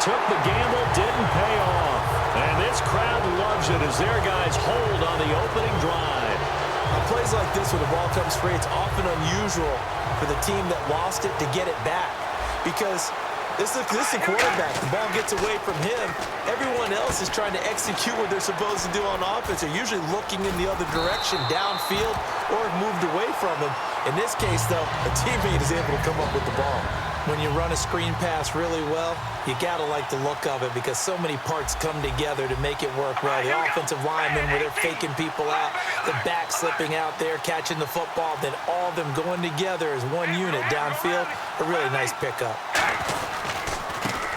took the gamble, didn't pay off. And this crowd loves it as their guys hold on the opening drive. On plays like this where the ball comes free, it's often unusual for the team that lost it to get it back. Because this is a quarterback. The ball gets away from him. Everyone else is trying to execute what they're supposed to do on offense. They're usually looking in the other direction, downfield, or moved away from him. In this case, though, a teammate is able to come up with the ball. When you run a screen pass really well, you got to like the look of it because so many parts come together to make it work well. The offensive linemen where they're faking people out, the back slipping out there, catching the football, then all of them going together as one unit downfield. A really nice pickup.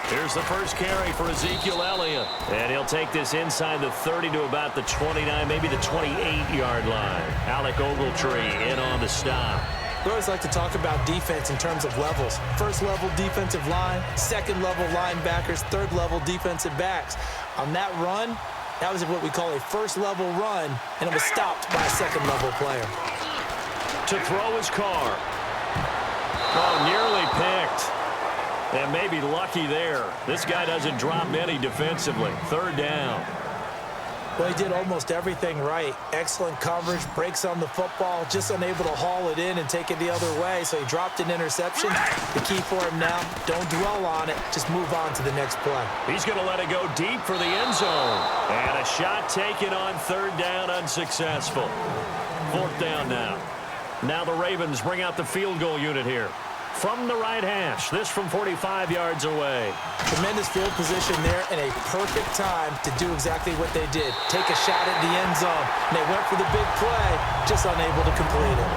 Here's the first carry for Ezekiel Elliott. And he'll take this inside the 30 to about the 29, maybe the 28-yard line. Alec Ogletree in on the stop. We always like to talk about defense in terms of levels. First-level defensive line, second-level linebackers, third-level defensive backs. On that run, that was what we call a first-level run, and it was stopped by a second-level player. To throw his car. Oh, nearly picked. And maybe lucky there. This guy doesn't drop many defensively. Third down. Well, he did almost everything right. Excellent coverage, breaks on the football, just unable to haul it in and take it the other way. So he dropped an interception. The key for him now, don't dwell on it. Just move on to the next play. He's going to let it go deep for the end zone. And a shot taken on third down, unsuccessful. Fourth down now. Now the Ravens bring out the field goal unit here. From the right hash, this from 45 yards away. Tremendous field position there and a perfect time to do exactly what they did. Take a shot at the end zone. And they went for the big play, just unable to complete it.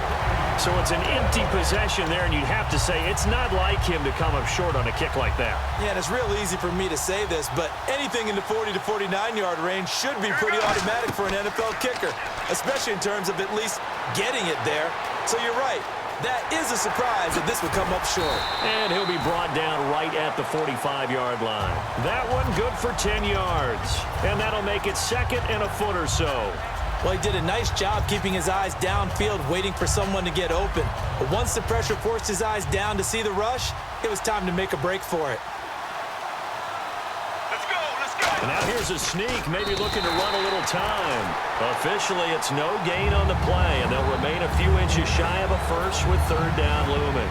So it's an empty possession there, and you'd have to say it's not like him to come up short on a kick like that. Yeah, and it's real easy for me to say this, but anything in the 40 to 49-yard range should be pretty automatic for an NFL kicker, especially in terms of at least getting it there. So you're right. That is a surprise that this would come up short. And he'll be brought down right at the 45-yard line. That one good for 10 yards. And that'll make it second and a foot or so. Well, he did a nice job keeping his eyes downfield, waiting for someone to get open. But once the pressure forced his eyes down to see the rush, it was time to make a break for it. And now here's a sneak, maybe looking to run a little time. Officially, it's no gain on the play, and they'll remain a few inches shy of a first with third down looming.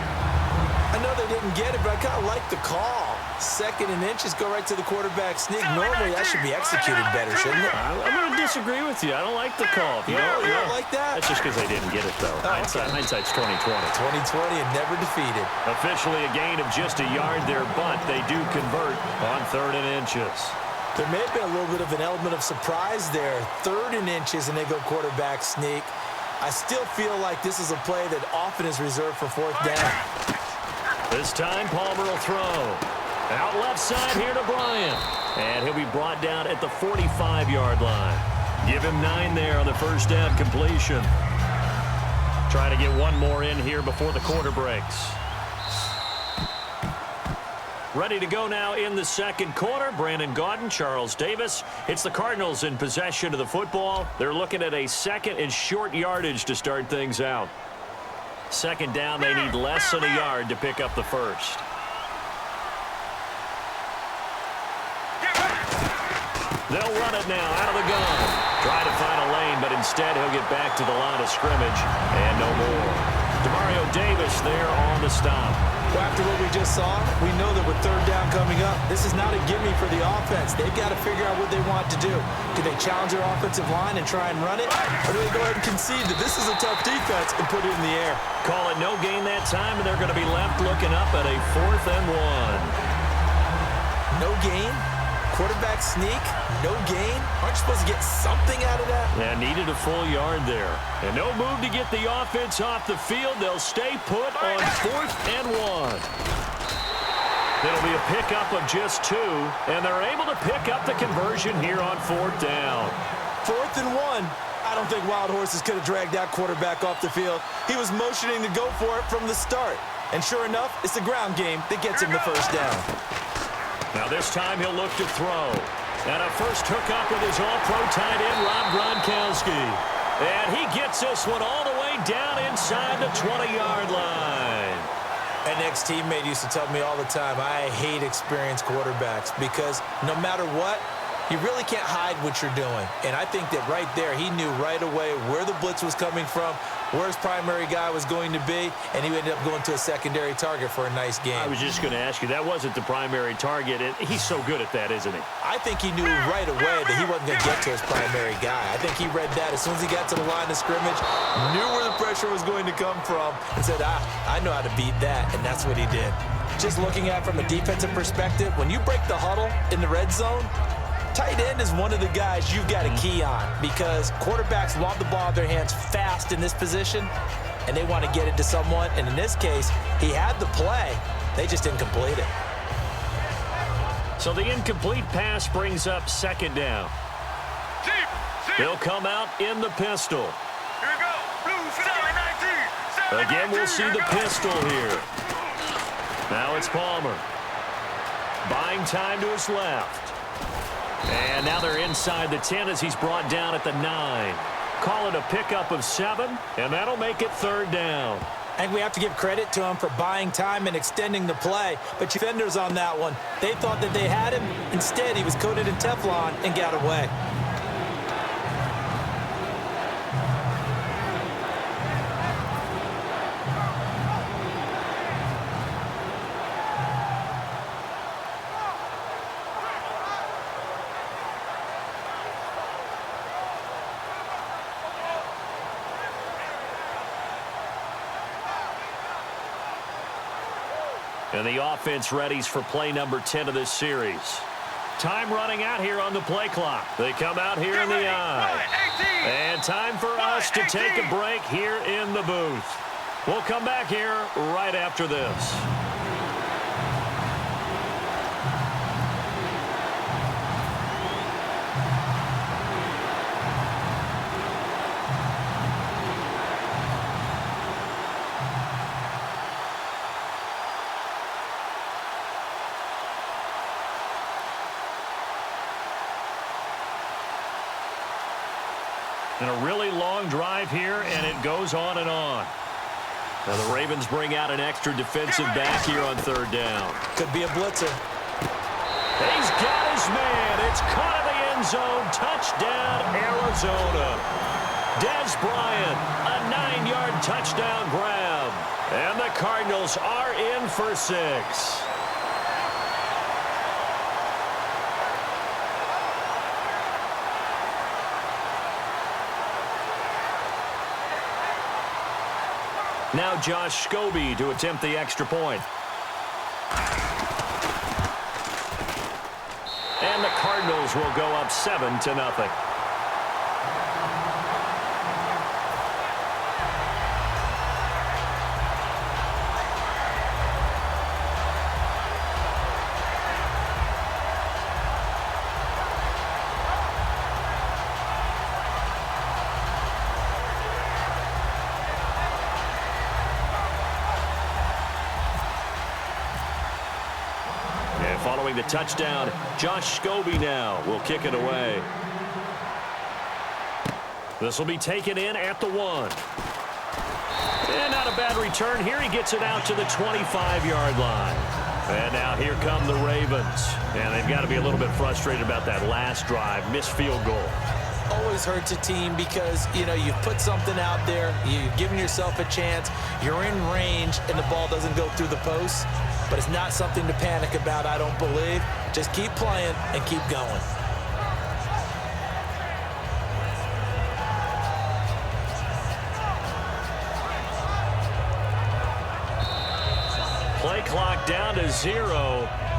I know they didn't get it, but I kind of like the call. Second and inches, go right to the quarterback sneak. Normally, that should be executed better, shouldn't it? I'm going to disagree with you. I don't like the call. You don't like that? That's just because they didn't get it, though. Oh, Hindsight's 20/20. 20/20 and never defeated. Officially a gain of just a yard there, but they do convert on third and inches. There may have been a little bit of an element of surprise there. Third and inches, and they go quarterback sneak. I still feel like this is a play that often is reserved for fourth down. This time, Palmer will throw. Out left side here to Bryant. And he'll be brought down at the 45-yard line. Give him 9 there on the first down completion. Trying to get one more in here before the quarter breaks. Ready to go now in the second quarter. Brandon Gaudin, Charles Davis. It's the Cardinals in possession of the football. They're looking at a second and short yardage to start things out. Second down, they need less than a yard to pick up the first. They'll run it now out of the gun. Try to find a lane, but instead he'll get back to the line of scrimmage and no more. Demario Davis there on the stop. Well, after what we just saw, we know that with third down coming up, this is not a gimme for the offense. They've got to figure out what they want to do. Do they challenge their offensive line and try and run it? Or do they go ahead and concede that this is a tough defense and put it in the air? Call it no gain that time, and they're going to be left looking up at a 4th and 1. No gain? Quarterback sneak? No gain? Aren't you supposed to get something out of that? Yeah, needed a full yard there. And no move to get the offense off the field. They'll stay put on 4th and 1. It'll be a pickup of just 2, and they're able to pick up the conversion here on 4th down. 4th and 1. I don't think Wild Horses could have dragged that quarterback off the field. He was motioning to go for it from the start. And sure enough, it's the ground game that gets him the first down. Now this time he'll look to throw. And a first hookup with his all-pro tight end, Rob Gronkowski. And he gets this one all the way down inside the 20-yard line. An ex-teammate used to tell me all the time, I hate experienced quarterbacks because no matter what, you really can't hide what you're doing. And I think that right there, he knew right away where the blitz was coming from, where his primary guy was going to be, and he ended up going to a secondary target for a nice game. I was just going to ask you, that wasn't the primary target, and he's so good at that, isn't he? I think he knew right away that he wasn't going to get to his primary guy. I think he read that as soon as he got to the line of scrimmage, knew where the pressure was going to come from, and said, I know how to beat that, and that's what he did. Just looking at it from a defensive perspective, when you break the huddle in the red zone, tight end is one of the guys you've got to key on because quarterbacks want the ball in their hands fast in this position, and they want to get it to someone. And in this case, he had the play. They just didn't complete it. So the incomplete pass brings up second down. They'll come out in the pistol. Here we go. Blue, 7-19. Again, we'll see the pistol here. Now it's Palmer. Buying time to his left. And now they're inside the 10 as he's brought down at the 9. Call it a pickup of 7, and that'll make it third down. I think we have to give credit to him for buying time and extending the play. But defenders on that one, they thought that they had him. Instead, he was coated in Teflon and got away. And the offense readies for play number 10 of this series. Time running out here on the play clock. They come out here in the eye. And time for us to take a break here in the booth. We'll come back here right after this. And a really long drive here, and it goes on and on. Now the Ravens bring out an extra defensive back here on third down. Could be a blitzer. He's got his man. It's caught in the end zone. Touchdown, Arizona. Dez Bryant, a 9-yard touchdown grab. And the Cardinals are in for 6. Now Josh Scobie to attempt the extra point. And the Cardinals will go up 7-0. Following the touchdown, Josh Scobie now will kick it away. This will be taken in at the 1. And not a bad return here. He gets it out to the 25-yard line. And now here come the Ravens. And they've got to be a little bit frustrated about that last drive. Missed field goal. Always hurts a team because, you've put something out there. You've given yourself a chance. You're in range, and the ball doesn't go through the post. But it's not something to panic about, I don't believe. Just keep playing and keep going. Play clock down to 0,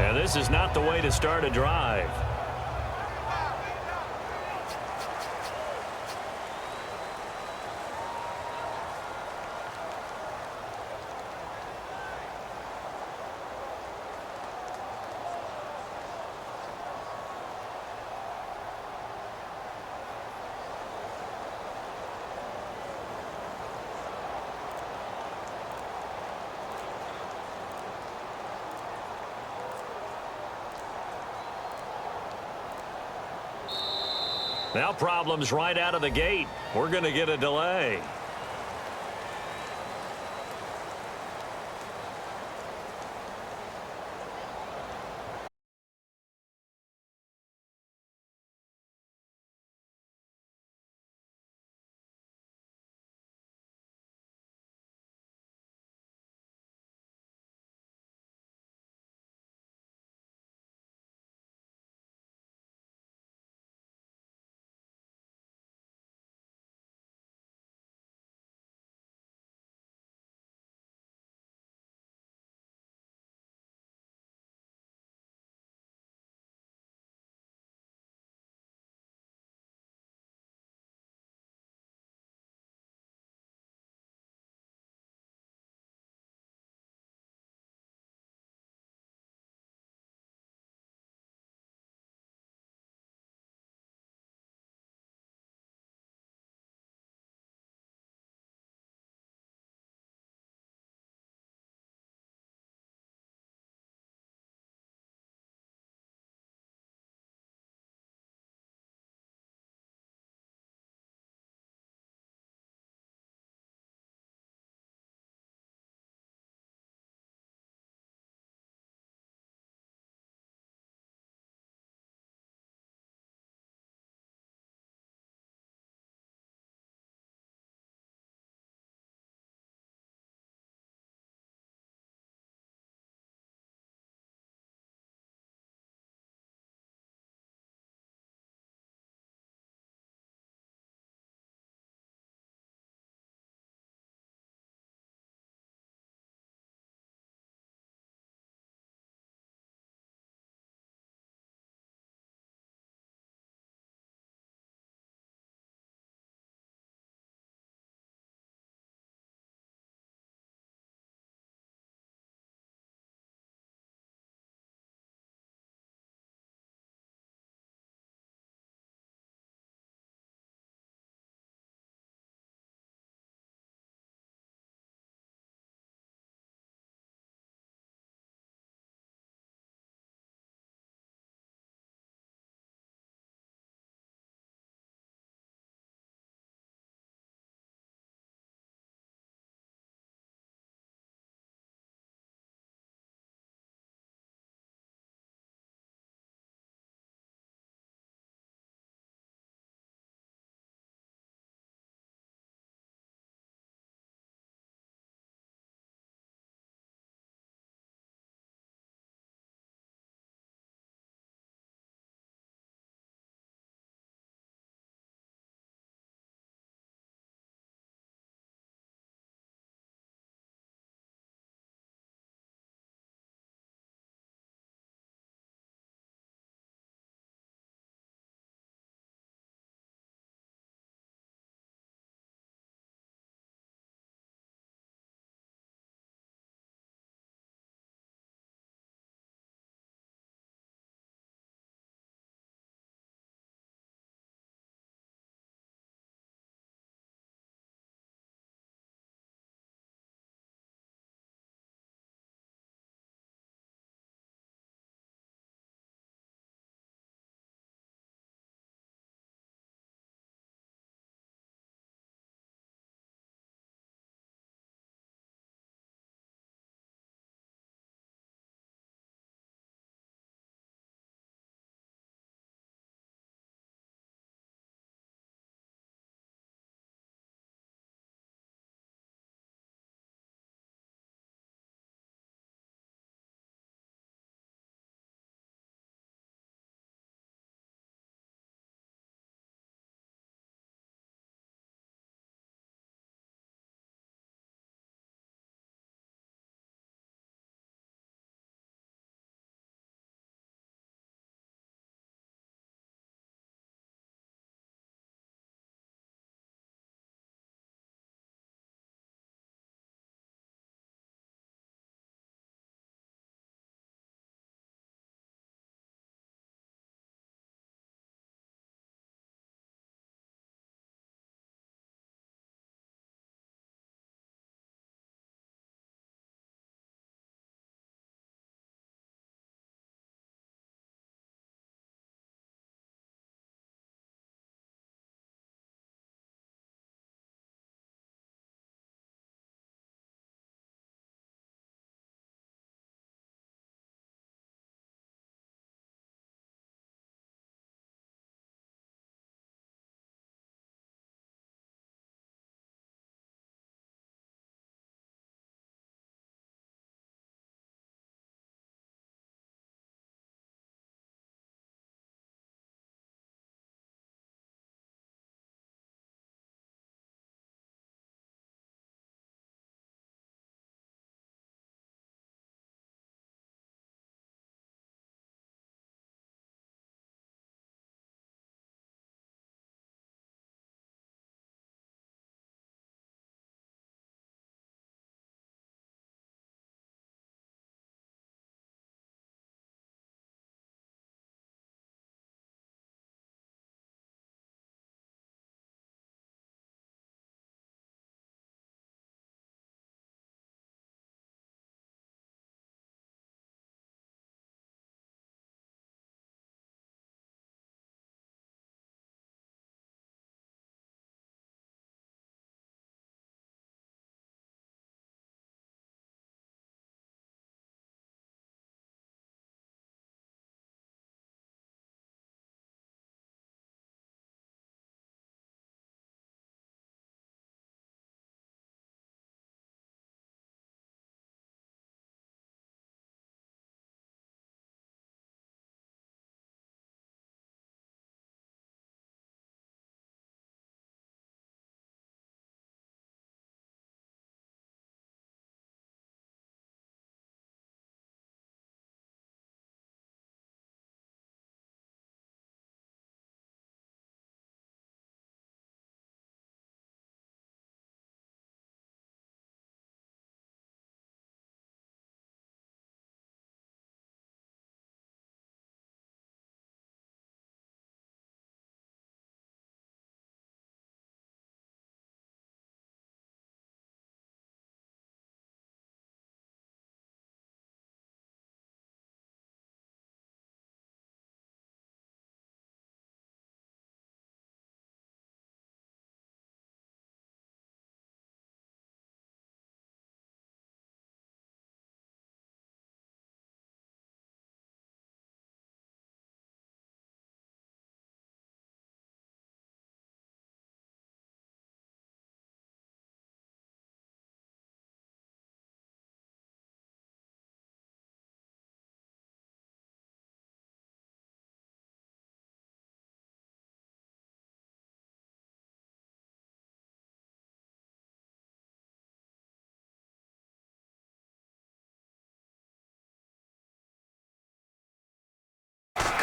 and this is not the way to start a drive. Now problems right out of the gate. We're going to get a delay.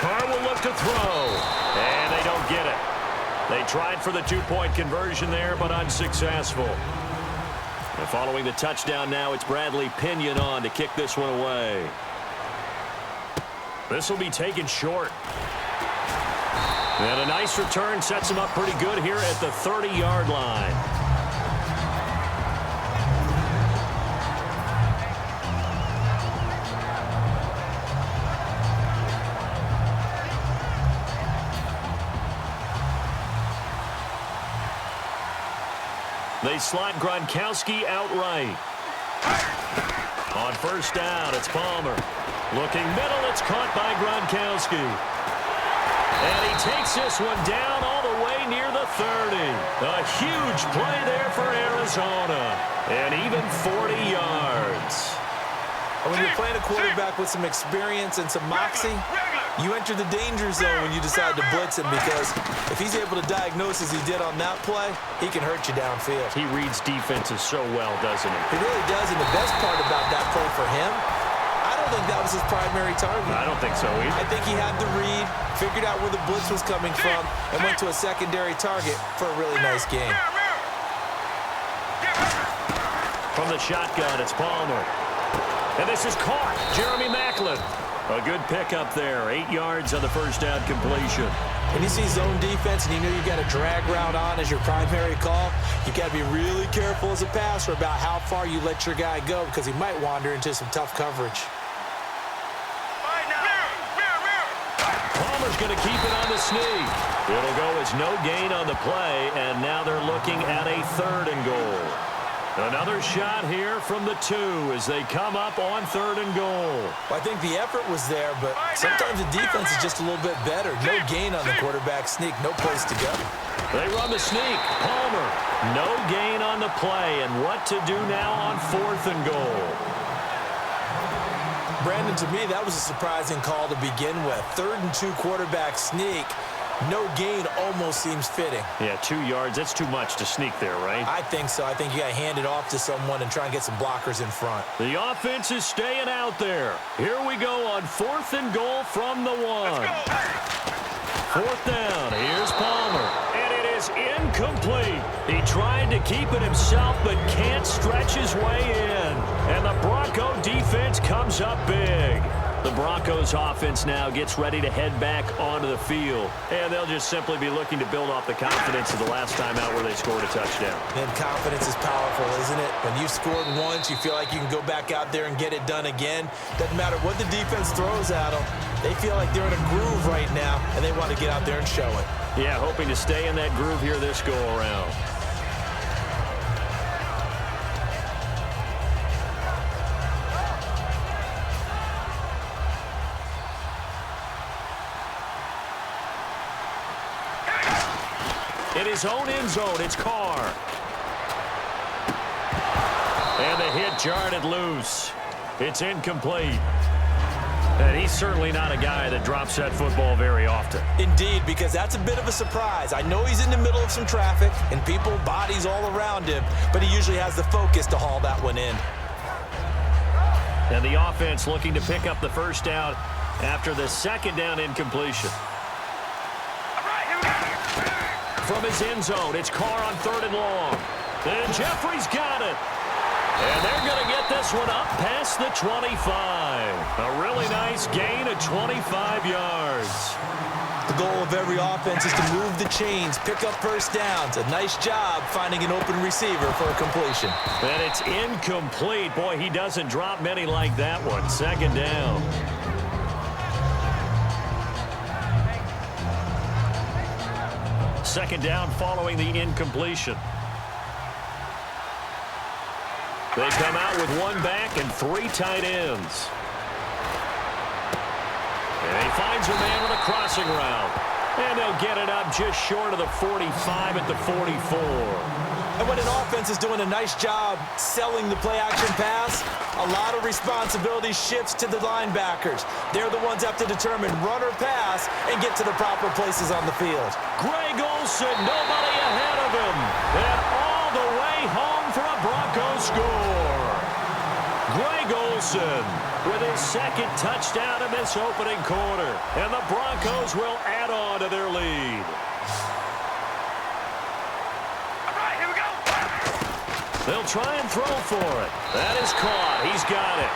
Carr will look to throw. And they don't get it. They tried for the two-point conversion there, but unsuccessful. And following the touchdown now, it's Bradley Pinion on to kick this one away. This will be taken short. And a nice return sets him up pretty good here at the 30-yard line. They slot Gronkowski outright. On first down, it's Palmer. Looking middle, it's caught by Gronkowski. And he takes this one down all the way near the 30. A huge play there for Arizona. And even 40 yards. When you're playing a quarterback with some experience and some moxie, you enter the danger zone when you decide to blitz him, because if he's able to diagnose as he did on that play, he can hurt you downfield. He reads defenses so well, doesn't he? He really does, and the best part about that play for him, I don't think that was his primary target. I don't think so either. I think he had the read, figured out where the blitz was coming from, and went to a secondary target for a really nice game. From the shotgun, it's Palmer. And this is caught. Jeremy Maclin. A good pickup there. 8 yards on the first down completion. When you see zone defense and you know you've got a drag route on as your primary call, you got to be really careful as a passer about how far you let your guy go, because he might wander into some tough coverage. Palmer's going to keep it on the sneak. It'll go as no gain on the play, and now they're looking at a 3rd and goal. Another shot here from the 2 as they come up on 3rd and goal. Well, I think the effort was there, but sometimes the defense is just a little bit better. No gain on the quarterback sneak, no place to go. They run the sneak. Palmer, no gain on the play, and what to do now on 4th and goal. Brandon, to me, that was a surprising call to begin with. 3rd and 2 quarterback sneak. No gain almost seems fitting. Yeah, 2 yards, that's too much to sneak there, right? I think so. I think you got to hand it off to someone and try and get some blockers in front. The offense is staying out there. Here we go on 4th and goal from the 1. 4th down, here's Palmer. And it is incomplete. He tried to keep it himself, but can't stretch his way in. And the Bronco defense comes up big. The Broncos offense now gets ready to head back onto the field. And they'll just simply be looking to build off the confidence of the last time out where they scored a touchdown. And confidence is powerful, isn't it? When you've scored once, you feel like you can go back out there and get it done again. Doesn't matter what the defense throws at them. They feel like they're in a groove right now, and they want to get out there and show it. Yeah, hoping to stay in that groove here this go-around. In his own end zone, it's Carr. And the hit jarred it loose. It's incomplete. And he's certainly not a guy that drops that football very often. Indeed, because that's a bit of a surprise. I know he's in the middle of some traffic and people, bodies all around him, but he usually has the focus to haul that one in. And the offense looking to pick up the first down after the 2nd down incompletion. From his end zone, it's Carr on 3rd and long. And Jeffrey's got it. And they're going to get this one up past the 25. A really nice gain of 25 yards. The goal of every offense is to move the chains, pick up first downs. A nice job finding an open receiver for a completion. And it's incomplete. Boy, he doesn't drop many like that one. 2nd down. Second down following the incompletion. They come out with 1 back and 3 tight ends. And he finds a man with a crossing route. And they'll get it up just short of the 45 at the 44. And when an offense is doing a nice job selling the play-action pass, a lot of responsibility shifts to the linebackers. They're the ones that have to determine run or pass and get to the proper places on the field. Greg Olsen, nobody ahead of him. And all the way home for a Broncos score. Greg Olsen with his second touchdown in this opening quarter. And the Broncos will add on to their lead. All right, here we go. They'll try and throw for it. That is caught. He's got it.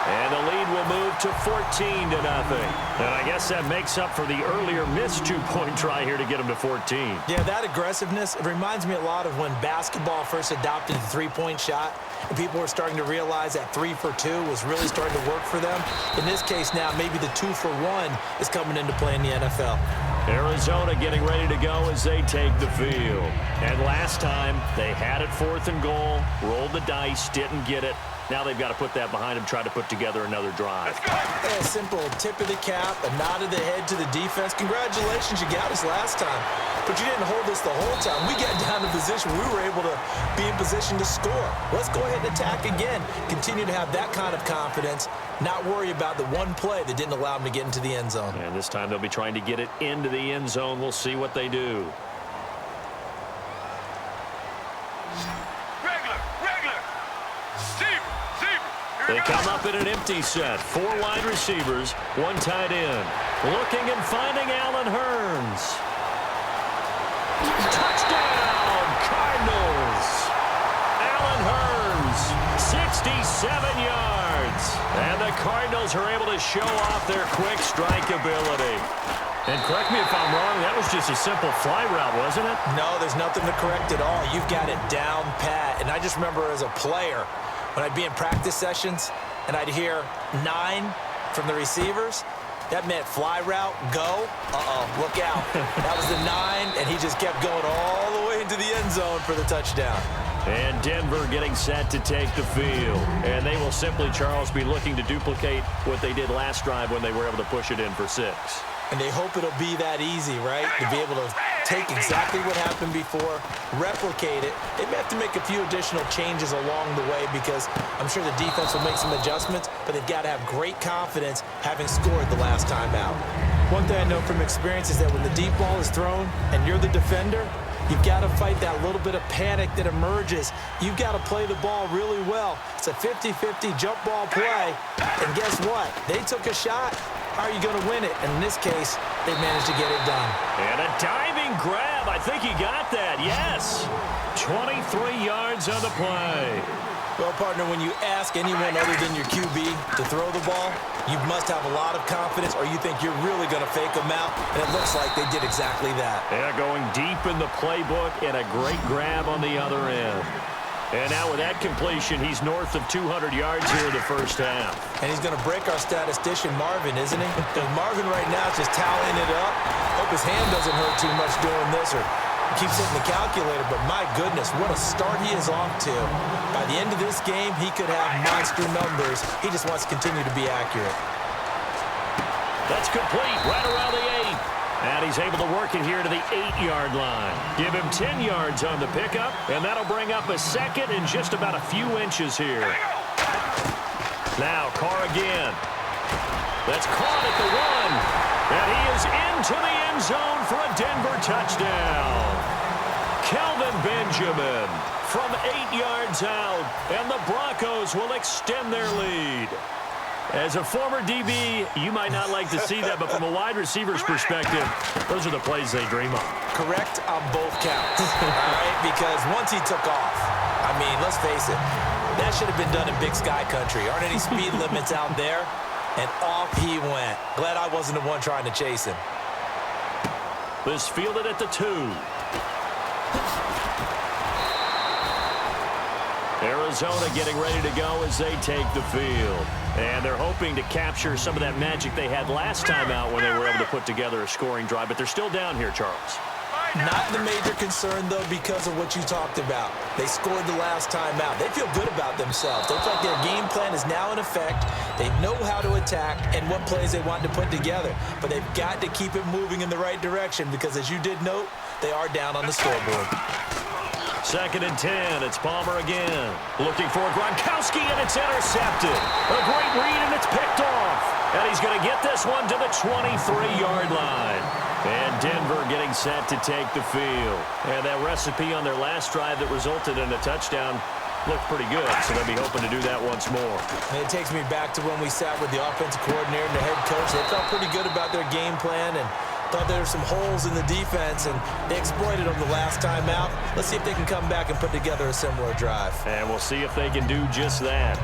And the lead will move to 14-0. And I guess that makes up for the earlier missed two-point try here to get him to 14. Yeah, that aggressiveness, it reminds me a lot of when basketball first adopted the three-point shot. And people were starting to realize that 3 for 2 was really starting to work for them. In this case now, maybe the 2 for 1 is coming into play in the NFL. Arizona getting ready to go as they take the field. And last time, they had it 4th and goal, rolled the dice, didn't get it. Now they've got to put that behind them, try to put together another drive. A simple tip of the cap, a nod of the head to the defense. Congratulations, you got us last time. But you didn't hold us the whole time. We got down to position. We were able to be in position to score. Let's go ahead and attack again. Continue to have that kind of confidence. Not worry about the one play that didn't allow them to get into the end zone. And this time they'll be trying to get it into the end zone. We'll see what they do. They come up in an empty set. 4 wide receivers, 1 tight end. Looking and finding Allen Hurns. Touchdown, Cardinals. Allen Hurns, 67 yards. And the Cardinals are able to show off their quick strike ability. And correct me if I'm wrong, that was just a simple fly route, wasn't it? No, there's nothing to correct at all. You've got it down pat. And I just remember as a player, when I'd be in practice sessions and I'd hear 9 from the receivers, that meant fly route, go. Look out. That was the 9, and he just kept going all the way into the end zone for the touchdown. And Denver getting set to take the field. And they will simply, Charles, be looking to duplicate what they did last drive when they were able to push it in for 6. And they hope it'll be that easy, right? To be able to take exactly what happened before, replicate it. They may have to make a few additional changes along the way because I'm sure the defense will make some adjustments, but they've got to have great confidence having scored the last time out. One thing I know from experience is that when the deep ball is thrown and you're the defender, you've got to fight that little bit of panic that emerges. You've got to play the ball really well. It's a 50-50 jump ball play, and guess what? They took a shot. How are you going to win it? And in this case, they managed to get it done. And a diving grab. I think he got that. Yes. 23 yards on the play. Well, partner, when you ask anyone other than your QB to throw the ball, you must have a lot of confidence or you think you're really going to fake them out, and it looks like they did exactly that. Yeah, going deep in the playbook and a great grab on the other end. And now with that completion, he's north of 200 yards here in the first half. And he's going to break our statistician, Marvin, isn't he? Because Marvin right now is just tallying it up. Hope his hand doesn't hurt too much doing this or keeps hitting the calculator. But my goodness, what a start he is off to. By the end of this game, he could have monster numbers. He just wants to continue to be accurate. That's complete right around the 8. And he's able to work it here to the 8-yard line. Give him 10 yards on the pickup, and that'll bring up a second in just about a few inches here. Now, Carr again. That's caught at the 1. And he is into the end zone for a Denver touchdown. Kelvin Benjamin from 8 yards out, and the Broncos will extend their lead. As a former DB, you might not like to see that, but from a wide receiver's perspective, those are the plays they dream of. Correct on both counts, all right? Because once he took off, I mean, let's face it, that should have been done in Big Sky Country. Aren't any speed limits out there? And off he went. Glad I wasn't the one trying to chase him. This fielded at the 2. Arizona getting ready to go as they take the field. And they're hoping to capture some of that magic they had last time out when they were able to put together a scoring drive. But they're still down here, Charles. Not the major concern, though, because of what you talked about. They scored the last time out. They feel good about themselves. They feel like their game plan is now in effect. They know how to attack and what plays they want to put together. But they've got to keep it moving in the right direction because, as you did note, they are down on the scoreboard. 2nd and 10. It's Palmer again. Looking for Gronkowski, and it's intercepted. A great read, and it's picked off. And he's going to get this one to the 23-yard line. And Denver getting set to take the field. And that recipe on their last drive that resulted in a touchdown, looked pretty good, so they'll be hoping to do that once more. And it takes me back to when we sat with the offensive coordinator and the head coach. They felt pretty good about their game plan and thought there were some holes in the defense, and they exploited them the last time out. Let's see if they can come back and put together a similar drive. And we'll see if they can do just that.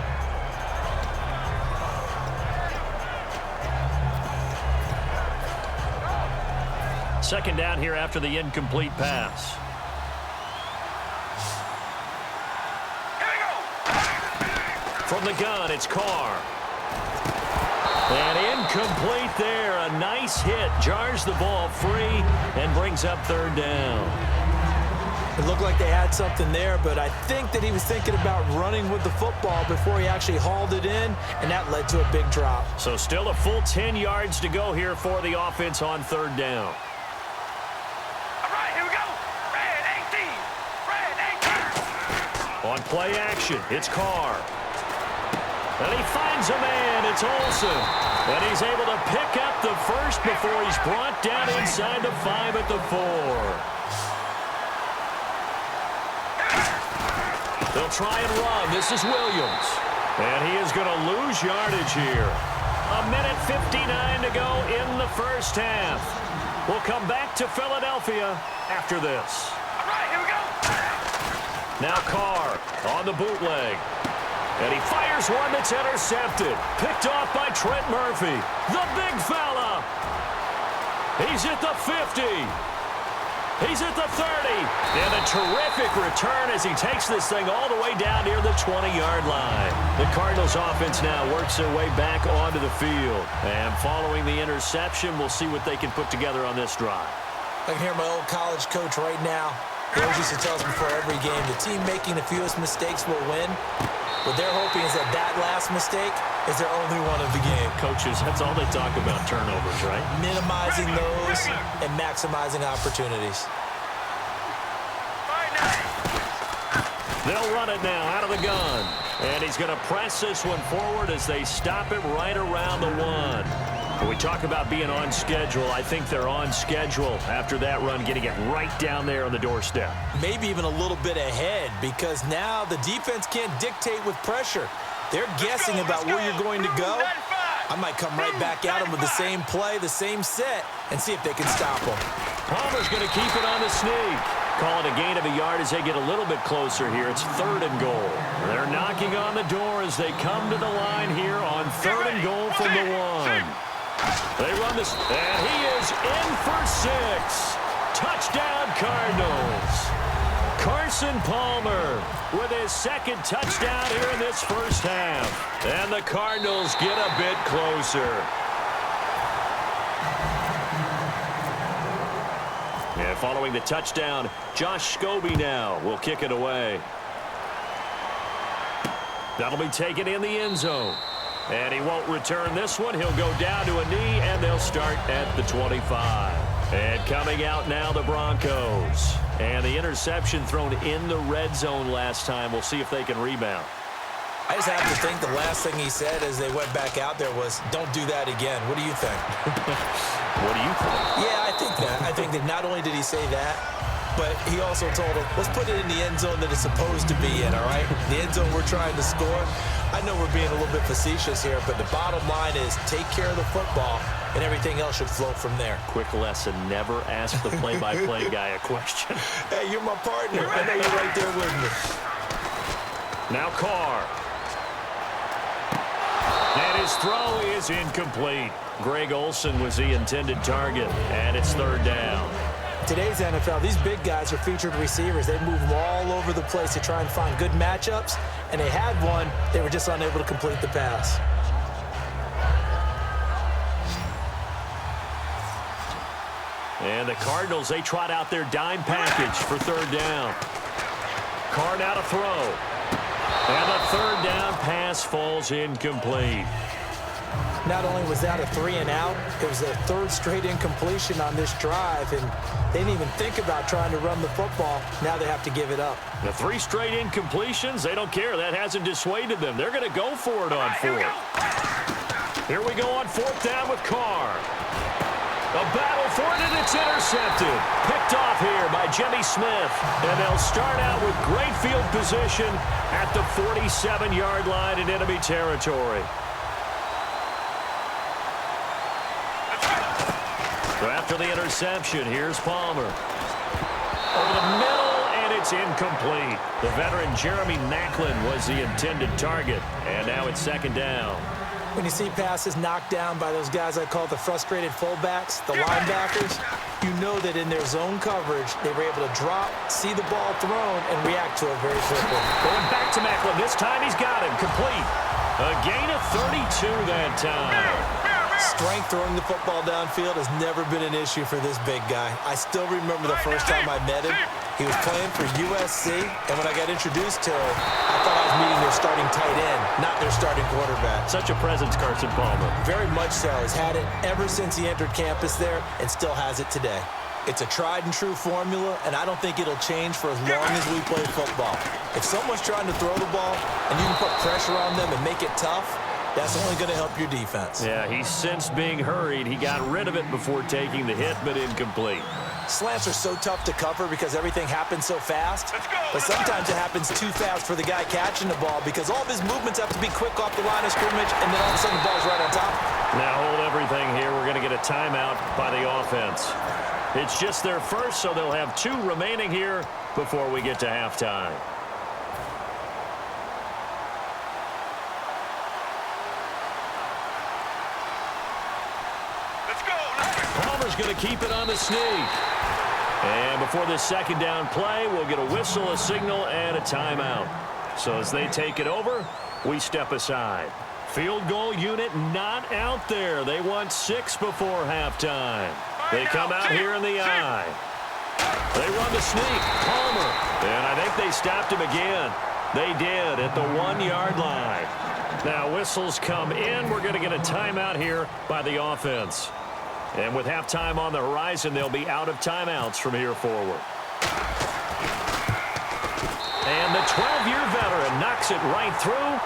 Second down here after the incomplete pass. From the gun, it's Carr. And incomplete there. A nice hit. Jars the ball free and brings up third down. It looked like they had something there, but I think that he was thinking about running with the football before he actually hauled it in, and that led to a big drop. So still a full 10 yards to go here for the offense on third down. On play action, it's Carr. And he finds a man, it's Olsen. And he's able to pick up the first before he's brought down inside the 5 at the 4. They'll try and run. This is Williams. And he is going to lose yardage here. 1:59 to go in the first half. We'll come back to Philadelphia after this. All right, here we go. Now Carr on the bootleg. And he fires one that's intercepted. Picked off by Trent Murphy. The big fella. He's at the 50. He's at the 30. And a terrific return as he takes this thing all the way down near the 20-yard line. The Cardinals offense now works their way back onto the field. And following the interception, we'll see what they can put together on this drive. I can hear my old college coach right now. He always used to tell us before every game, the team making the fewest mistakes will win. What they're hoping is that last mistake is their only one of the game. Coaches, that's all they talk about, turnovers, right? Minimizing those and maximizing opportunities. They'll run it now out of the gun. And he's going to press this one forward as they stop it right around the 1. When we talk about being on schedule, I think they're on schedule after that run, getting it right down there on the doorstep. Maybe even a little bit ahead, because now the defense can't dictate with pressure. They're guessing about where you're going to go. I might come right back at them with the same play, the same set, and see if they can stop them. Palmer's going to keep it on the sneak. Call it a gain of a yard as they get a little bit closer here. It's 3rd and goal. They're knocking on the door as they come to the line here on 3rd and goal from the 1. They run this, and he is in for 6. Touchdown, Cardinals. Carson Palmer with his second touchdown here in this first half. And the Cardinals get a bit closer. And following the touchdown, Josh Scobie now will kick it away. That'll be taken in the end zone. And he won't return this one. He'll go down to a knee, and they'll start at the 25. And coming out now, the Broncos. And the interception thrown in the red zone last time. We'll see if they can rebound. I just have to think the last thing he said as they went back out there was, don't do that again. What do you think? What do you think? Yeah, I think that. I think that not only did he say that, but he also told him, let's put it in the end zone that it's supposed to be in, all right? The end zone we're trying to score. I know we're being a little bit facetious here, but the bottom line is take care of the football, and everything else should flow from there. Quick lesson, never ask the play-by-play guy a question. Hey, you're my partner. I know you're right there with me. Now Carr. And his throw is incomplete. Greg Olsen was the intended target, and it's 3rd down. Today's NFL, these big guys are featured receivers. They move them all over the place to try and find good matchups, and they had one. They were just unable to complete the pass. And the Cardinals, they trot out their dime package for 3rd down. Carr now to throw. And the 3rd down pass falls incomplete. Not only was that a 3-and-out, it was their 3rd straight incompletion on this drive, and they didn't even think about trying to run the football. Now they have to give it up. The 3 straight incompletions, they don't care. That hasn't dissuaded them. They're going to go for it on 4th. Here we go on 4th down with Carr. A battle for it, and it's intercepted. Picked off here by Jimmy Smith. And they'll start out with great field position at the 47-yard line in enemy territory. So after the interception, here's Palmer. Over the middle, and it's incomplete. The veteran Jeremy Maclin was the intended target. And now it's second down. When you see passes knocked down by those guys I call the frustrated fullbacks, the linebackers, you know that in their zone coverage, they were able to drop, see the ball thrown, and react to it very quickly. Going back to Maclin. This time he's got him. Complete. A gain of 32 that time. Strength throwing the football downfield has never been an issue for this big guy. I still remember the first time I met him. He was playing for USC, and when I got introduced to him, I thought I was meeting their starting tight end, not their starting quarterback. Such a presence, Carson Palmer. Very much so. He's had it ever since he entered campus there and still has it today. It's a tried-and-true formula, and I don't think it'll change for as long as we play football. If someone's trying to throw the ball and you can put pressure on them and make it tough, that's only going to help your defense. Yeah, he's since being hurried. He got rid of it before taking the hit, but incomplete. Slants are so tough to cover because everything happens so fast. But sometimes it happens too fast for the guy catching the ball because all of his movements have to be quick off the line of scrimmage, and then all of a sudden the ball's right on top. Now hold everything here. We're going to get a timeout by the offense. It's just their first, so they'll have 2 remaining here before we get to halftime. Palmer's going to keep it on the sneak. And before this second down play, we'll get a whistle, a signal, and a timeout. So as they take it over, we step aside. Field goal unit not out there. They want 6 before halftime. They come out here in the eye. They run the sneak. Palmer. And I think they stopped him again. They did at the 1-yard line. Now whistles come in. We're going to get a timeout here by the offense. And with halftime on the horizon, they'll be out of timeouts from here forward. And the 12-year veteran knocks it right through.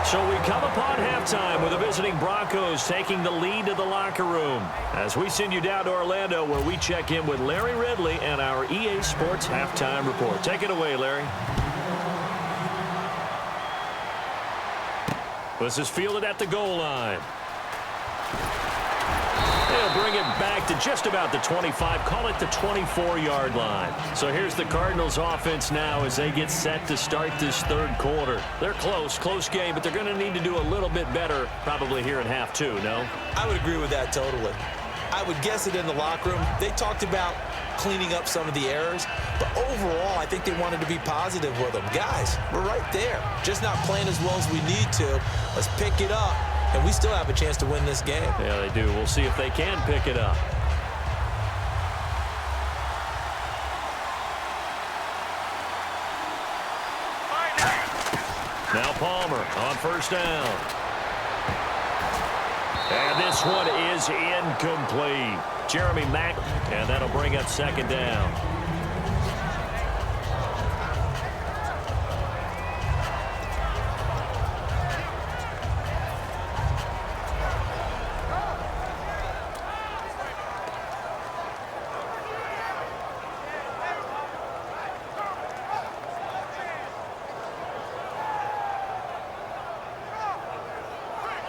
So we come upon halftime with the visiting Broncos taking the lead to the locker room. As we send you down to Orlando, where we check in with Larry Ridley and our EA Sports Halftime Report. Take it away, Larry. This is fielded at the goal line. They'll bring it back to just about the 25, call it the 24-yard line. So here's the Cardinals offense now as they get set to start this third quarter. They're close game, but they're going to need to do a little bit better probably here in half 2, no? I would agree with that totally. I would guess it in the locker room. They talked about cleaning up some of the errors, but overall, I think they wanted to be positive with them. Guys, we're right there. Just not playing as well as we need to. Let's pick it up. And we still have a chance to win this game. Yeah, they do. We'll see if they can pick it up. Now Palmer on first down. And this one is incomplete. Jeremy Mack, and that'll bring up second down.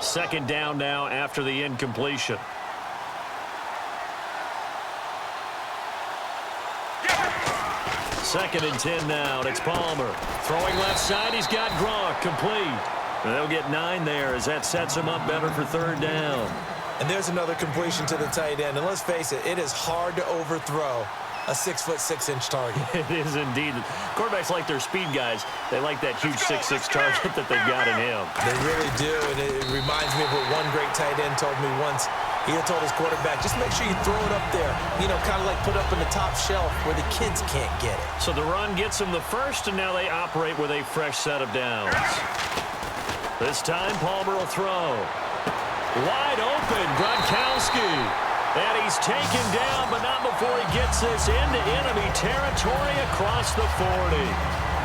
Second down now after the incompletion. Second and 10 now. It's Palmer. Throwing left side. He's got Gronk. Complete. And they'll get 9 there as that sets him up better for third down. And there's another completion to the tight end. And let's face it, it is hard to overthrow a 6'6" target. It is indeed. Quarterbacks like their speed guys. They like that huge 6'6" target that they've got in him. They really do, and it reminds me of what one great tight end told me once. He had told his quarterback, just make sure you throw it up there. You know, kind of like put up in the top shelf where the kids can't get it. So the run gets them the first, and now they operate with a fresh set of downs. This time, Palmer will throw. Wide open, Gronkowski. And he's taken down, but not before he gets this into enemy territory across the 40.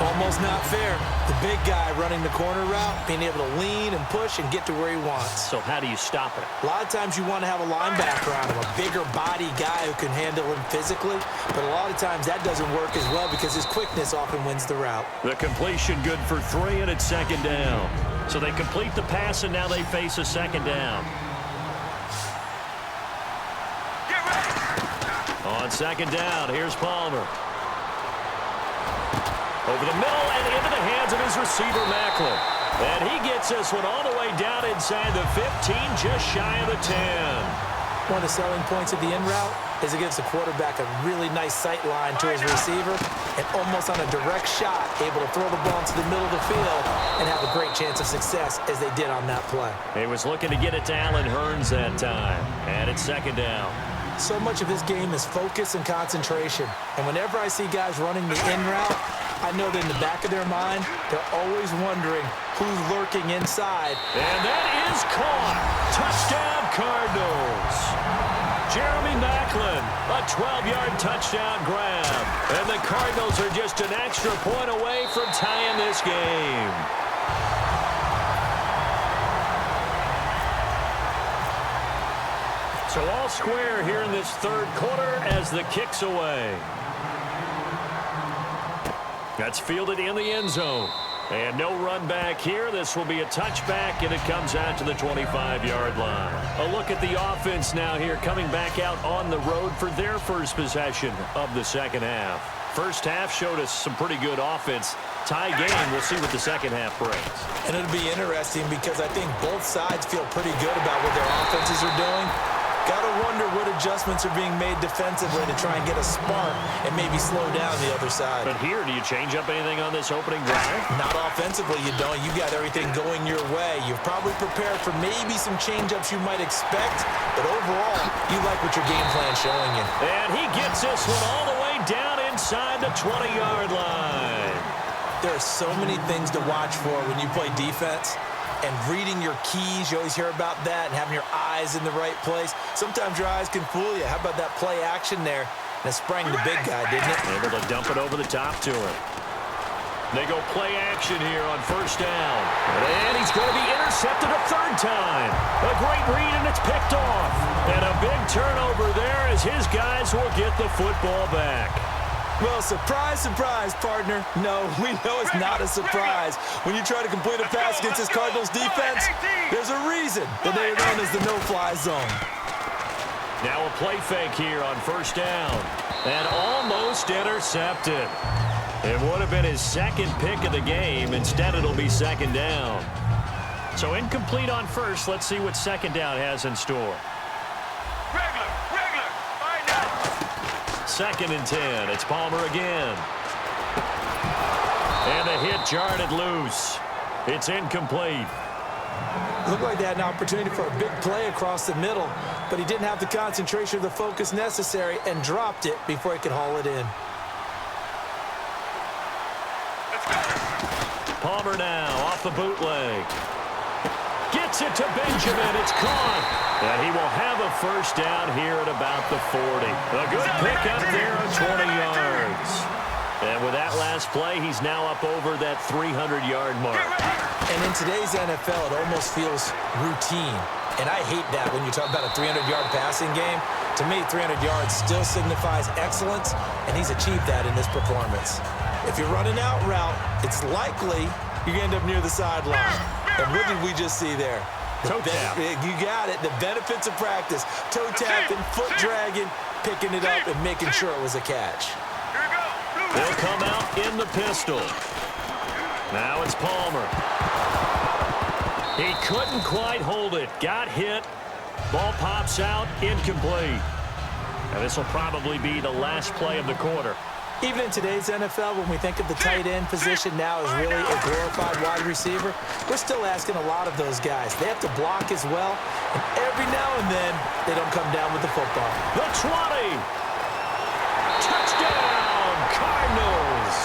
Almost not fair. The big guy running the corner route, being able to lean and push and get to where he wants. So how do you stop it? A lot of times you want to have a linebacker on him, a bigger body guy who can handle him physically, but a lot of times that doesn't work as well because his quickness often wins the route. The completion good for 3, and it's second down. So they complete the pass, and now they face a second down. On second down, here's Palmer. Over the middle and into the hands of his receiver, Macklin. And he gets this one all the way down inside the 15, just shy of the 10. One of the selling points of the in route is it gives the quarterback a really nice sight line to his receiver and almost on a direct shot, able to throw the ball into the middle of the field and have a great chance of success as they did on that play. He was looking to get it to Allen Hurns that time. And it's second down. So much of this game is focus and concentration. And whenever I see guys running the in route, I know that in the back of their mind, they're always wondering who's lurking inside. And that is caught. Touchdown, Cardinals. Jeremy Macklin, a 12-yard touchdown grab. And the Cardinals are just an extra point away from tying this game. So all square here in this third quarter as the kick's away. That's fielded in the end zone. And no run back here. This will be a touchback, and it comes out to the 25-yard line. A look at the offense now here, coming back out on the road for their first possession of the second half. First half showed us some pretty good offense. Tie game, we'll see what the second half brings. And it'll be interesting because I think both sides feel pretty good about what their offenses are doing. Gotta wonder what adjustments are being made defensively to try and get a spark and maybe slow down the other side. But here, do you change up anything on this opening drive? Not offensively, you don't. You got everything going your way. You've probably prepared for maybe some change-ups you might expect, but overall, you like what your game plan's showing you. And he gets this one all the way down inside the 20-yard line. There are so many things to watch for when you play defense. And reading your keys, you always hear about that, and having your eyes in the right place. Sometimes your eyes can fool you. How about that play action there? And it sprang the big guy, didn't it? Able to dump it over the top to him. They go play action here on first down. And he's going to be intercepted a third time. A great read, and it's picked off. And a big turnover there as his guys will get the football back. Well, surprise, surprise, partner. No, we know it's not a surprise. When you try to complete a pass against this Cardinals defense, there's a reason that they are known as the no-fly zone. Now a play fake here on first down. And almost intercepted. It would have been his second pick of the game. Instead, it'll be second down. So incomplete on first. Let's see what second down has in store. Second and 10. It's Palmer again. And the hit jarred it loose. It's incomplete. Looked like they had an opportunity for a big play across the middle, but he didn't have the concentration or the focus necessary and dropped it before he could haul it in. Palmer now off the bootleg. Gets it to Benjamin. It's caught. And he will have a first down here at about the 40. A good pickup there on 20 yards. And with that last play, he's now up over that 300-yard mark. And in today's NFL, it almost feels routine. And I hate that when you talk about a 300-yard passing game. To me, 300 yards still signifies excellence, and he's achieved that in this performance. If you're running out route, it's likely you're going to end up near the sideline. And what did we just see there? Toe tap. You got it. The benefits of practice. Toe tapping, foot dragging, picking it up, and making sure it was a catch. They'll come out in the pistol. Now it's Palmer. He couldn't quite hold it. Got hit. Ball pops out. Incomplete. And this will probably be the last play of the quarter. Even in today's NFL, when we think of the tight end position now as really a glorified wide receiver, we're still asking a lot of those guys. They have to block as well, and every now and then, they don't come down with the football. The 20. Touchdown, Cardinals.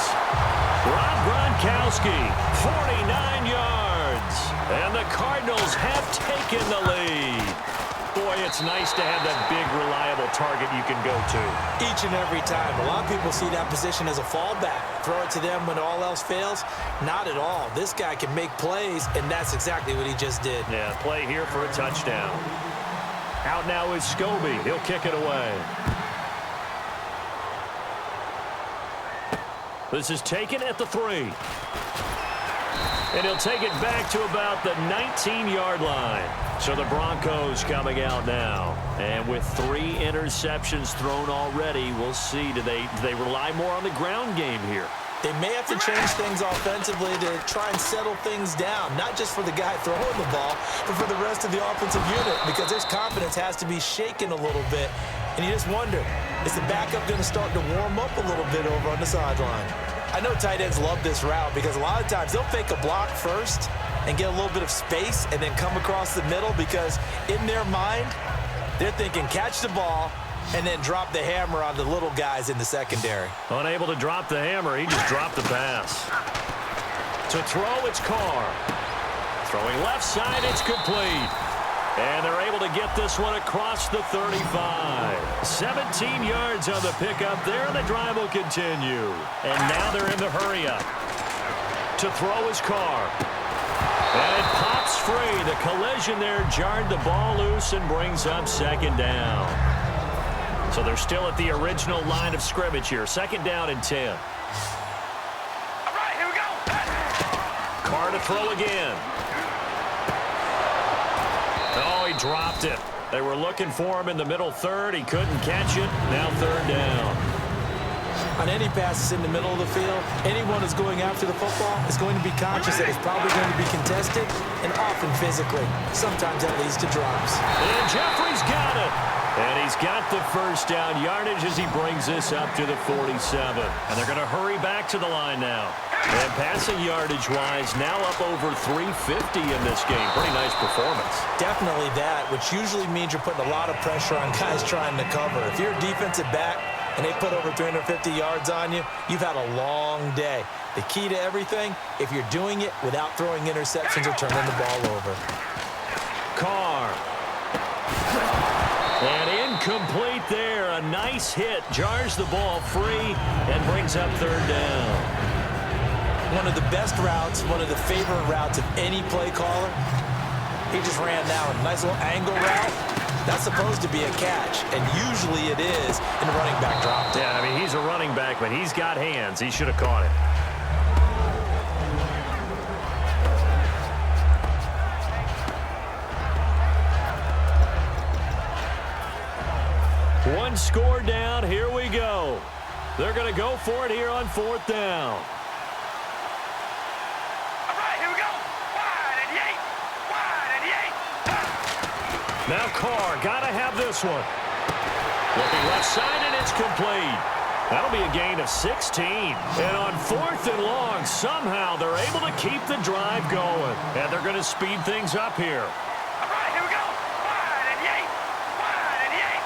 Rob Gronkowski, 49 yards. And the Cardinals have taken the lead. Boy, it's nice to have that big, reliable target you can go to. Each and every time. A lot of people see that position as a fallback. Throw it to them when all else fails. Not at all. This guy can make plays, and that's exactly what he just did. Yeah, play here for a touchdown. Out now is Scobie. He'll kick it away. This is taken at the 3. And he'll take it back to about the 19-yard line. So the Broncos coming out now. And with 3 interceptions thrown already, we'll see. Do they rely more on the ground game here? They may have to change things offensively to try and settle things down, not just for the guy throwing the ball, but for the rest of the offensive unit, because his confidence has to be shaken a little bit. And you just wonder, is the backup going to start to warm up a little bit over on the sideline? I know tight ends love this route because a lot of times they'll fake a block first and get a little bit of space and then come across the middle because in their mind, they're thinking catch the ball and then drop the hammer on the little guys in the secondary. Unable to drop the hammer, he just dropped the pass. To throw, it's Carr. Throwing left side, it's complete. And they're able to get this one across the 35. 17 yards on the pickup there, and the drive will continue. And now they're in the hurry-up. To throw is Carr. And it pops free. The collision there jarred the ball loose and brings up second down. So they're still at the original line of scrimmage here. Second down and 10. All right, here we go. Carr to throw again. Oh, he dropped it. They were looking for him in the middle third. He couldn't catch it. Now third down. On any passes in the middle of the field, anyone who's going after the football is going to be conscious that it's probably going to be contested and often physically. Sometimes that leads to drops. And Jeffrey's got it. And he's got the first down yardage as he brings this up to the 47. And they're going to hurry back to the line now. And passing yardage-wise, now up over 350 in this game. Pretty nice performance. Definitely that, which usually means you're putting a lot of pressure on guys trying to cover. If you're a defensive back and they put over 350 yards on you, you've had a long day. The key to everything, if you're doing it without throwing interceptions or turning the ball over. Carr. And incomplete there. A nice hit. Jars the ball free and brings up third down. One of the best routes, one of the favorite routes of any play caller. He just ran down a nice little angle route. That's supposed to be a catch, and usually it is in the running back drop. Yeah, I mean, he's a running back, but he's got hands. He should have caught it. One score down. Here we go. They're going to go for it here on fourth down. All right, here we go. Wide and yay. Wide and yay. Now Carr, got to have this one. Looking left side, and it's complete. That'll be a gain of 16. And on fourth and long, somehow they're able to keep the drive going. And they're going to speed things up here. All right, here we go. Wide and yay. Wide and yay.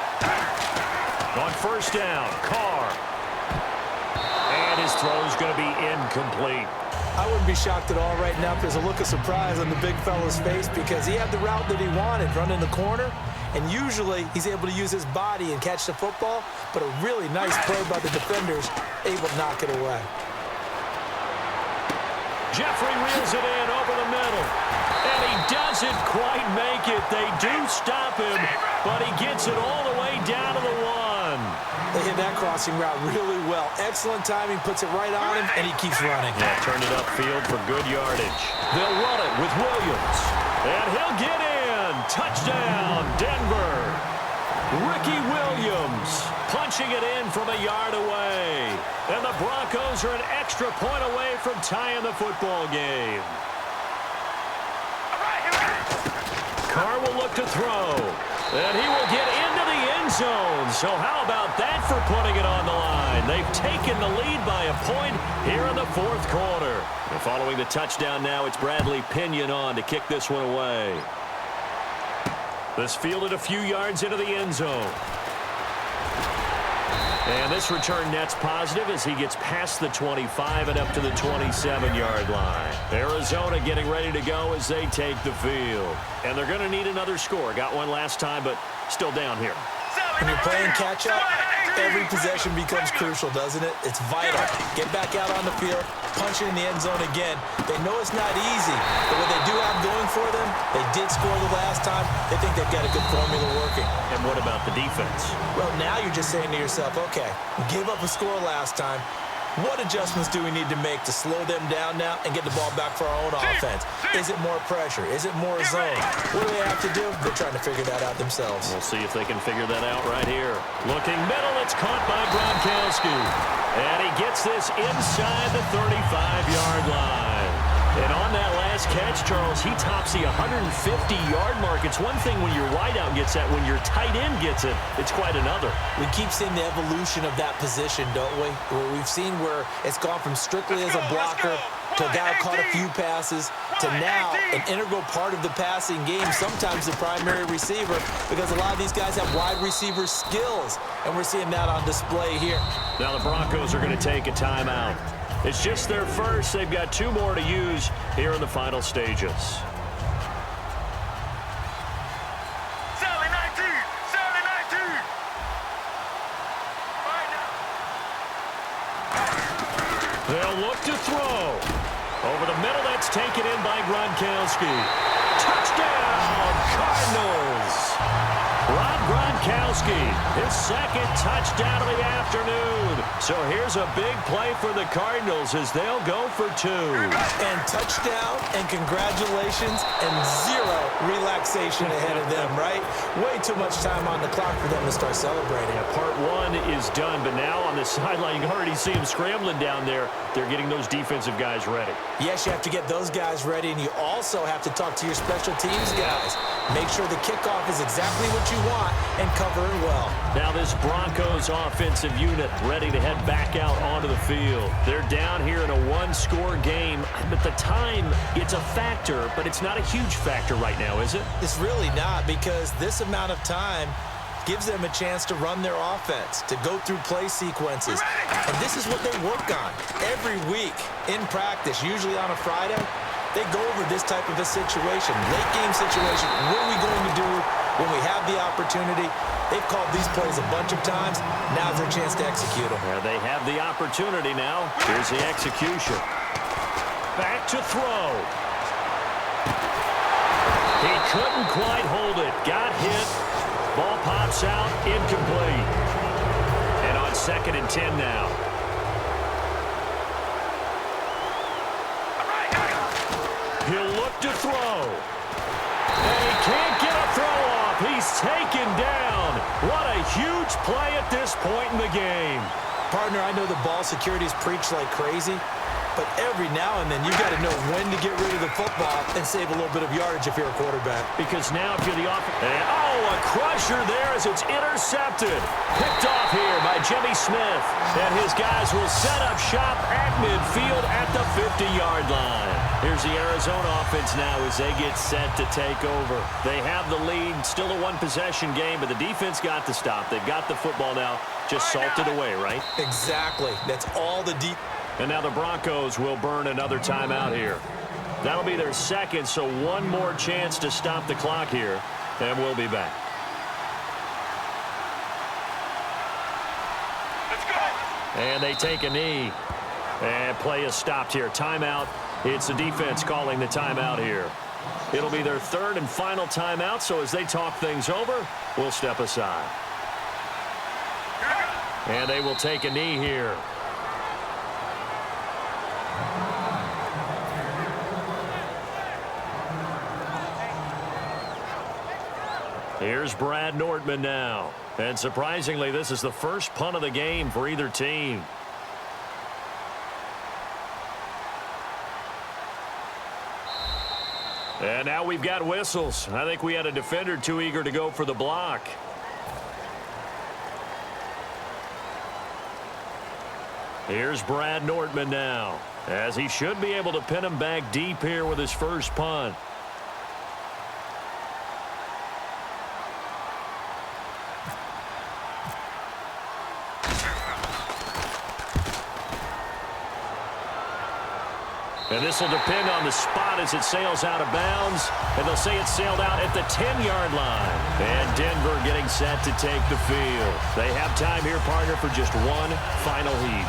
On first down, Carr. And his throw's going to be incomplete. I wouldn't be shocked at all right now if there's a look of surprise on the big fella's face because he had the route that he wanted, running the corner, and usually he's able to use his body and catch the football, but a really nice play by the defenders, able to knock it away. Jeffrey reels it in over the middle, and he doesn't quite make it. They do stop him, but he gets it all the way down to the 1. They hit that crossing route really well. Excellent timing, puts it right on him, and he keeps running. Yeah, turned it upfield for good yardage. They'll run it with Williams, and he'll get in. Touchdown, Denver. Ricky Williams punching it in from a yard away. And the Broncos are an extra point away from tying the football game. All right, here we go. Carr will look to throw. And he will get into the end zone. So how about that for putting it on the line? They've taken the lead by a point here in the fourth quarter. And following the touchdown now, it's Bradley Pinion on to kick this one away. This fielded a few yards into the end zone. And this return net's positive as he gets past the 25 and up to the 27-yard line. Arizona getting ready to go as they take the field. And they're going to need another score. Got one last time, but still down here. When you're playing catch-up, every possession becomes crucial, doesn't it? It's vital. Get back out on the field, punch it in the end zone again. They know it's not easy, but what they do have going for them, they did score the last time. They think they've got a good formula working. And what about the defense? Well, now you're just saying to yourself, okay, we gave up a score last time. What adjustments do we need to make to slow them down now and get the ball back for our own offense? Is it more pressure? Is it more zone? What do they have to do? They're trying to figure that out themselves. We'll see if they can figure that out right here. Looking middle, it's caught by Gronkowski. And he gets this inside the 35-yard line. And on that last catch, Charles, he tops the 150-yard mark. It's one thing when your wideout gets that. When your tight end gets it, it's quite another. We keep seeing the evolution of that position, don't we? Where we've seen where it's gone from strictly as a blocker to a guy who caught a few passes to now an integral part of the passing game, sometimes the primary receiver, because a lot of these guys have wide receiver skills, and we're seeing that on display here. Now the Broncos are going to take a timeout. It's just their first. They've got two more to use here in the final stages. Sally 19! Sally 19! Right now. They'll look to throw. Over the middle, that's taken in by Gronkowski. Touchdown, Cardinals! Rob Gronkowski, his second touchdown of the afternoon. So here's a big play for the Cardinals as they'll go for two. And touchdown and congratulations and zero relaxation ahead of them, right? Way too much time on the clock for them to start celebrating. Yeah, part one is done, but now on the sideline, you can already see them scrambling down there. They're getting those defensive guys ready. Yes, you have to get those guys ready, and you also have to talk to your special teams guys. Make sure the kickoff is exactly what you want and cover it well. Now this Broncos offensive unit ready to head back out onto the field. They're down here in a one-score game. But the time, it's a factor, but it's not a huge factor right now, is it? It's really not, because this amount of time gives them a chance to run their offense, to go through play sequences. And this is what they work on every week in practice, usually on a Friday. They go over this type of a situation, late game situation. What are we going to do when we have the opportunity? They've called these plays a bunch of times. Now's their chance to execute them. Yeah, they have the opportunity now. Here's the execution. Back to throw. He couldn't quite hold it. Got hit. Ball pops out. Incomplete. And on 2nd and 10 now. He'll look to throw. And he can't get a throw off. He's taken down. What a huge play at this point in the game. Partner, I know the ball security's preached like crazy, but every now and then you got to know when to get rid of the football and save a little bit of yardage if you're a quarterback. Because now if you're the offense, a crusher there as it's intercepted. Picked off here by Jimmy Smith. And his guys will set up shop at midfield at the 50-yard line. Here's the Arizona offense now as they get set to take over. They have the lead, still a one-possession game, but the defense got to stop. They've got the football now, just salted away, right? Exactly. That's all the deep. And now the Broncos will burn another timeout here. That'll be their second, so one more chance to stop the clock here, and we'll be back. Let's go. And they take a knee. And play is stopped here. Timeout. It's the defense calling the timeout here. It'll be their third and final timeout, so as they talk things over, we'll step aside. And they will take a knee here. Here's Brad Nordman now. And surprisingly, this is the first punt of the game for either team. And now we've got whistles. I think we had a defender too eager to go for the block. Here's Brad Nordman now, as he should be able to pin him back deep here with his first punt. And this will depend on the spot as it sails out of bounds. And they'll say it sailed out at the 10-yard line. And Denver getting set to take the field. They have time here, partner, for just one final heat.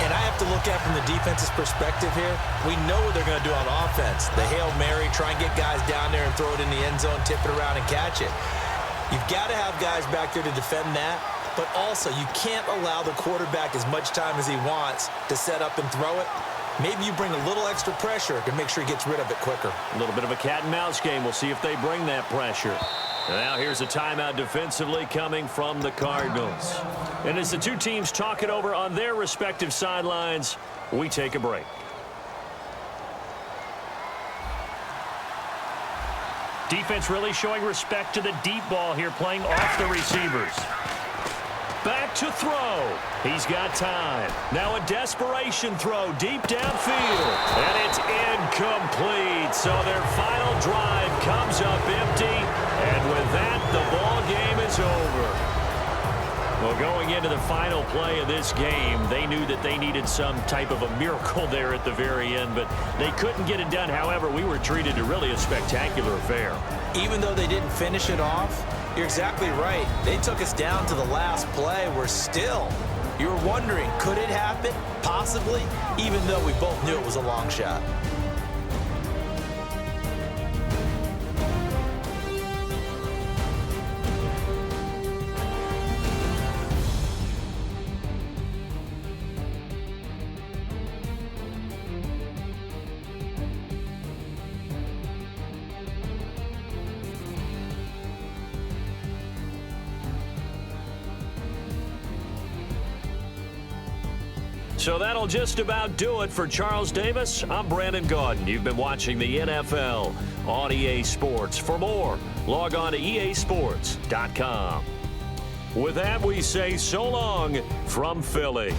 And I have to look at it from the defense's perspective here. We know what they're going to do on offense. The Hail Mary, try and get guys down there and throw it in the end zone, tip it around and catch it. You've got to have guys back there to defend that. But also, you can't allow the quarterback as much time as he wants to set up and throw it. Maybe you bring a little extra pressure to make sure he gets rid of it quicker. A little bit of a cat and mouse game. We'll see if they bring that pressure. Now here's a timeout defensively coming from the Cardinals. And as the two teams talk it over on their respective sidelines, we take a break. Defense really showing respect to the deep ball here, playing off the receivers. Back to throw. He's got time. Now a desperation throw deep downfield. And it's incomplete. So their final drive comes up empty. And with that, the ball game is over. Well, going into the final play of this game, they knew that they needed some type of a miracle there at the very end, but they couldn't get it done. However, we were treated to really a spectacular affair. Even though they didn't finish it off, you're exactly right. They took us down to the last play. We're still, you were wondering, could it happen? Possibly, even though we both knew it was a long shot. So that'll just about do it for Charles Davis. I'm Brandon Gaudin. You've been watching the NFL on EA Sports. For more, log on to easports.com. With that, we say so long from Philly.